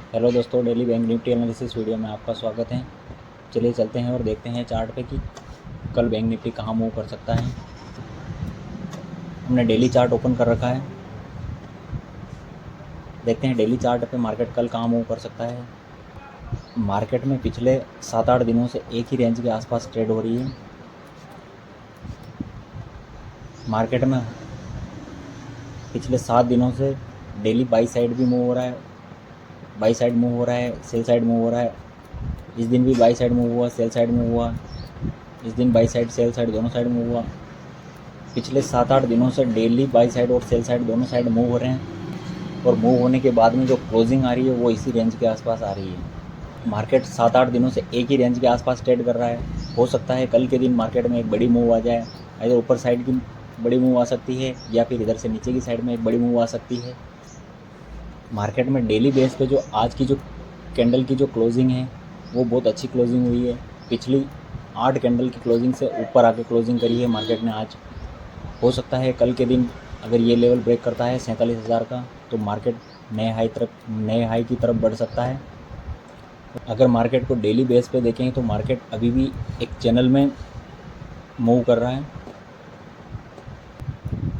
Hello दोस्तों, daily bank Nifty analysis video में आपका स्वागत है। चलिए चलते हैं और देखते हैं चार्ट पे कि कल बैंक निफ्टी कहाँ मूव कर सकता है। हमने डेली चार्ट ओपन कर रखा है। देखते हैं डेली चार्ट पे मार्केट कल कहाँ मूव कर सकता है। मार्केट में पिछले 7-8 दिनों से एक ही रेंज के आसपास ट्रेड हो रही है। मार्केट में पिछले 7 दिनों से डेली बाई साइड भी मूव हो रहा है, बाई साइड मूव हो रहा है, सेल साइड मूव हो रहा है। इस दिन भी बाई साइड मूव हुआ, सेल साइड मूव हुआ। इस दिन बाई साइड सेल साइड दोनों साइड मूव हुआ। पिछले 7-8 दिनों से डेली बाई साइड और सेल साइड दोनों साइड मूव हो रहे हैं, और मूव होने के बाद में जो क्लोजिंग आ रही है वो इसी रेंज के आसपास आ रही है। मार्केट 7-8 दिनों से एक ही रेंज के आसपास ट्रेड कर रहा है। हो सकता है कल के दिन मार्केट में एक बड़ी मूव आ जाए, इधर ऊपर साइड की बड़ी मूव आ सकती है या फिर इधर से नीचे की साइड में एक बड़ी मूव आ सकती है। मार्केट में डेली बेस पे जो आज की जो कैंडल की जो क्लोजिंग है वो बहुत अच्छी क्लोजिंग हुई है। पिछली 8 कैंडल की क्लोजिंग से ऊपर आके क्लोजिंग करी है मार्केट ने आज। हो सकता है कल के दिन अगर ये लेवल ब्रेक करता है 47,000 का, तो मार्केट नए हाई की तरफ बढ़ सकता है। अगर मार्केट को डेली बेस पे देखें तो मार्केट अभी भी एक चैनल में मूव कर रहा है।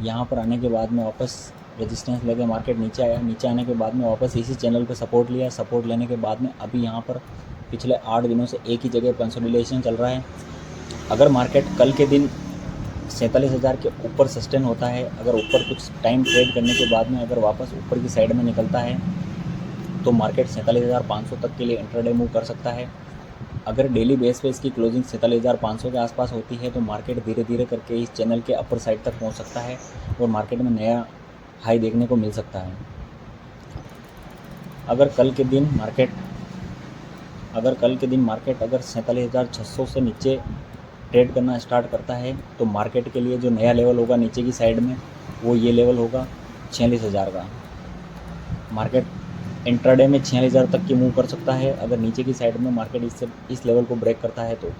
यहाँ पर आने के बाद में वापस रेजिस्टेंस लेके मार्केट नीचे आया। नीचे आने के बाद में वापस इसी चैनल पे सपोर्ट लिया। सपोर्ट लेने के बाद में अभी यहाँ पर पिछले 8 दिनों से एक ही जगह कंसोलिडेशन चल रहा है। अगर मार्केट कल के दिन 47,000 के ऊपर सस्टेन होता है, अगर ऊपर कुछ टाइम ट्रेड करने के बाद में अगर वापस ऊपर की साइड में निकलता है तो मार्केट 47,500 तक के लिए इंट्राडे मूव कर सकता है। अगर डेली बेस पे इसकी क्लोजिंग 47,500 के आसपास होती है तो मार्केट धीरे धीरे करके इस चैनल के अपर साइड तक पहुंच सकता है और मार्केट में नया हाई देखने को मिल सकता है। अगर कल के दिन मार्केट अगर 47,600 से नीचे ट्रेड करना स्टार्ट करता है तो मार्केट के लिए जो नया लेवल होगा नीचे की साइड में वो ये लेवल होगा 46,000 का। मार्केट इंट्राडे में 46,000 तक की मूव कर सकता है अगर नीचे की साइड में मार्केट इस लेवल को ब्रेक करता है तो,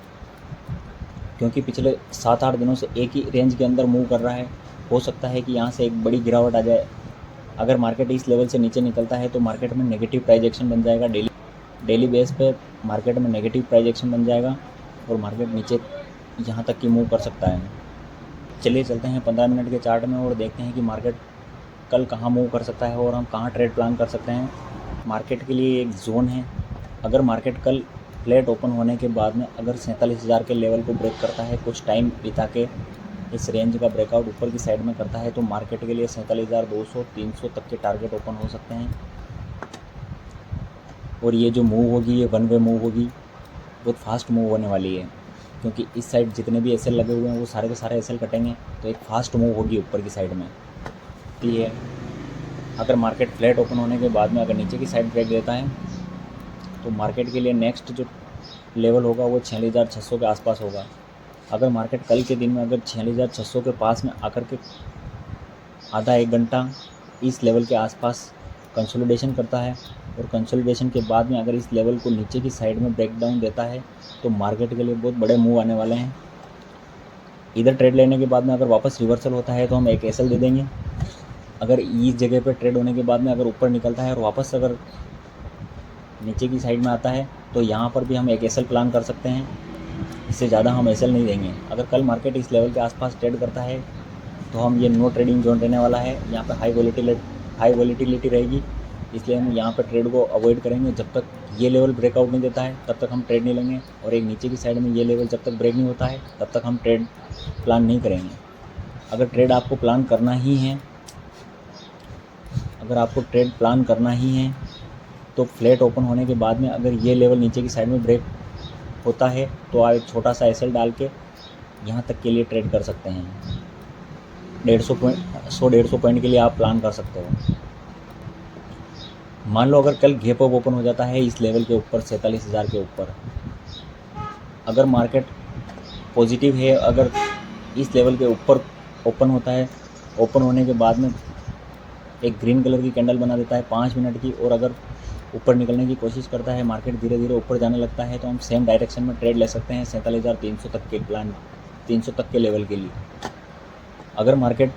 क्योंकि पिछले 7-8 दिनों से एक ही रेंज के अंदर मूव कर रहा है। हो सकता है कि यहाँ से एक बड़ी गिरावट आ जाए। अगर मार्केट इस लेवल से नीचे निकलता है तो मार्केट में नेगेटिव प्राइस एक्शन बन जाएगा। डेली बेस पे मार्केट में नेगेटिव प्राइस एक्शन बन जाएगा और मार्केट नीचे यहाँ तक की मूव कर सकता है। चलिए चलते हैं 15 मिनट के चार्ट में और देखते हैं कि मार्केट कल कहाँ मूव कर सकता है और हम कहाँ ट्रेड प्लान कर सकते हैं। मार्केट के लिए एक जोन है। अगर मार्केट कल फ्लैट ओपन होने के बाद में अगर 47,000 के लेवल को ब्रेक करता है, कुछ टाइम बिता के इस रेंज का ब्रेकआउट ऊपर की साइड में करता है, तो मार्केट के लिए 47,200-300 तक के टारगेट ओपन हो सकते हैं। और ये जो मूव होगी ये वन वे मूव होगी, बहुत फास्ट मूव होने वाली है, क्योंकि इस साइड जितने भी एसएल लगे हुए हैं वो सारे के सारे एसएल कटेंगे, तो एक फास्ट मूव होगी ऊपर की साइड में। ये है, अगर मार्केट फ्लैट ओपन होने के बाद में अगर नीचे की साइड ब्रेक देता है तो मार्केट के लिए नेक्स्ट जो लेवल होगा वो 46,600 के आसपास होगा। अगर मार्केट कल के दिन में अगर 46,600 के पास में आकर के आधा एक घंटा इस लेवल के आसपास कंसोलिडेशन करता है और कंसोलिडेशन के बाद में अगर इस लेवल को नीचे की साइड में ब्रेक डाउन देता है तो मार्केट के लिए बहुत बड़े मूव आने वाले हैं। इधर ट्रेड लेने के बाद में अगर वापस रिवर्सल होता है तो हम एक एसएल दे देंगे। अगर इस जगह पर ट्रेड होने के बाद में अगर ऊपर निकलता है और वापस अगर नीचे की साइड में आता है तो यहाँ पर भी हम एक एसएल प्लान कर सकते हैं। इससे ज़्यादा हम एसएल नहीं देंगे। अगर कल मार्केट इस लेवल के आसपास ट्रेड करता है तो हम ये नो ट्रेडिंग जोन रहने वाला है। यहाँ पर हाई वॉलीटिलिटी रहेगी, इसलिए हम यहाँ पर ट्रेड को अवॉइड करेंगे। जब तक ये लेवल ब्रेकआउट नहीं देता है तब तक हम ट्रेड नहीं लेंगे, और एक नीचे की साइड में ये लेवल जब तक ब्रेक नहीं होता है तब तक हम ट्रेड प्लान नहीं करेंगे। अगर ट्रेड आपको प्लान करना ही है तो फ्लैट ओपन होने के बाद में अगर ये लेवल नीचे की साइड में ब्रेक होता है तो आप एक छोटा सा एसएल डाल के यहाँ तक के लिए ट्रेड कर सकते हैं। 100-150 पॉइंट के लिए आप प्लान कर सकते हो। मान लो अगर कल गैप अप ओपन हो जाता है इस लेवल के ऊपर 47,000 के ऊपर, अगर मार्केट पॉजिटिव है, अगर इस लेवल के ऊपर ओपन होता है, ओपन होने के बाद में एक ग्रीन कलर की कैंडल बना देता है 5 मिनट की, और अगर ऊपर निकलने की कोशिश करता है, मार्केट धीरे धीरे ऊपर जाने लगता है, तो हम सेम डायरेक्शन में ट्रेड ले सकते हैं 47,300 तक के लेवल के लिए। अगर मार्केट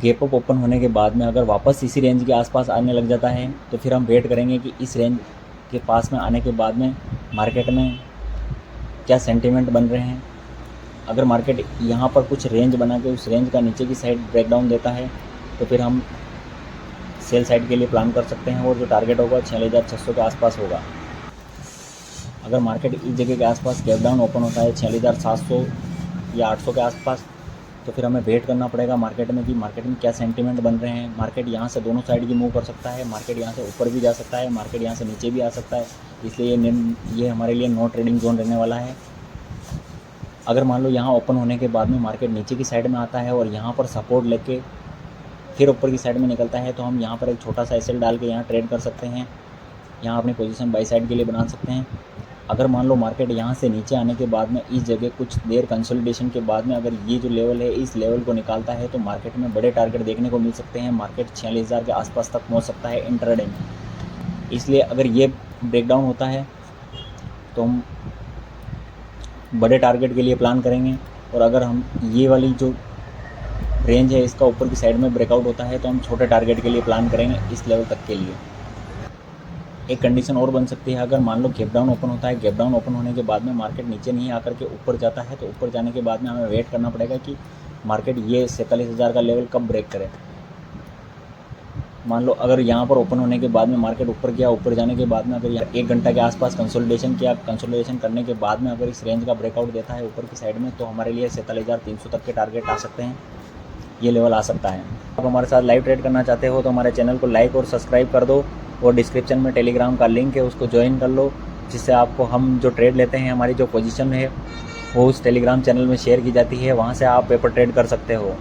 गैप अप ओपन होने के बाद में अगर वापस इसी रेंज के आसपास आने लग जाता है तो फिर हम वेट करेंगे कि इस रेंज के पास में आने के बाद में मार्केट में क्या सेंटीमेंट बन रहे हैं। अगर मार्केट यहाँ पर कुछ रेंज बना के उस रेंज का नीचे की साइड ब्रेकडाउन देता है तो फिर हम सेल साइड के लिए प्लान कर सकते हैं और जो टारगेट होगा 4600 के आसपास होगा। अगर मार्केट इस जगह के आसपास गैप डाउन ओपन होता है 4700 या 800 के आसपास तो फिर हमें वेट करना पड़ेगा मार्केट में कि मार्केट में क्या सेंटीमेंट बन रहे हैं। मार्केट यहाँ से दोनों साइड की मूव कर सकता है, मार्केट यहाँ से ऊपर भी जा सकता है, मार्केट यहाँ से नीचे भी आ सकता है, इसलिए ये हमारे लिए नो ट्रेडिंग जोन रहने वाला है। अगर मान लो यहाँ ओपन होने के बाद में मार्केट नीचे की साइड में आता है और यहाँ पर सपोर्ट लेके फिर ऊपर की साइड में निकलता है तो हम यहाँ पर एक छोटा सा एसएल डाल के यहाँ ट्रेड कर सकते हैं, यहाँ अपनी पोजीशन बाई साइड के लिए बना सकते हैं। अगर मान लो मार्केट यहाँ से नीचे आने के बाद में इस जगह कुछ देर कंसोलिडेशन के बाद में अगर ये जो लेवल है इस लेवल को निकालता है तो मार्केट में बड़े टारगेट देखने को मिल सकते हैं। मार्केट 46,000 के आसपास तक पहुँच सकता है इंट्राडे में। इसलिए अगर ये ब्रेकडाउन होता है तो हम बड़े टारगेट के लिए प्लान करेंगे, और अगर हम ये वाली जो रेंज है इसका ऊपर की साइड में ब्रेकआउट होता है तो हम छोटे टारगेट के लिए प्लान करेंगे इस लेवल तक के लिए। एक कंडीशन और बन सकती है, अगर मान लो गैप डाउन ओपन होता है, गैप डाउन ओपन होने के बाद में मार्केट नीचे नहीं आकर के ऊपर जाता है तो ऊपर जाने के बाद में हमें वेट करना पड़ेगा कि मार्केट ये 47,000 का लेवल कब ब्रेक करे। मान लो अगर यहाँ पर ओपन होने के बाद में मार्केट ऊपर गया, ऊपर जाने के बाद में अगर यहाँ 1 घंटा के आसपास कंसोलिडेशन किया, कंसोलिडेशन करने के बाद में अगर इस रेंज का ब्रेकआउट देता है ऊपर की साइड में तो हमारे लिए 47,300 तक के टारगेट आ सकते हैं, ये लेवल आ सकता है। आप हमारे साथ लाइव ट्रेड करना चाहते हो तो हमारे चैनल को लाइक और सब्सक्राइब कर दो, और डिस्क्रिप्शन में टेलीग्राम का लिंक है उसको ज्वाइन कर लो, जिससे आपको हम जो ट्रेड लेते हैं हमारी जो पोजीशन है वो उस टेलीग्राम चैनल में शेयर की जाती है, वहाँ से आप पेपर ट्रेड कर सकते हो।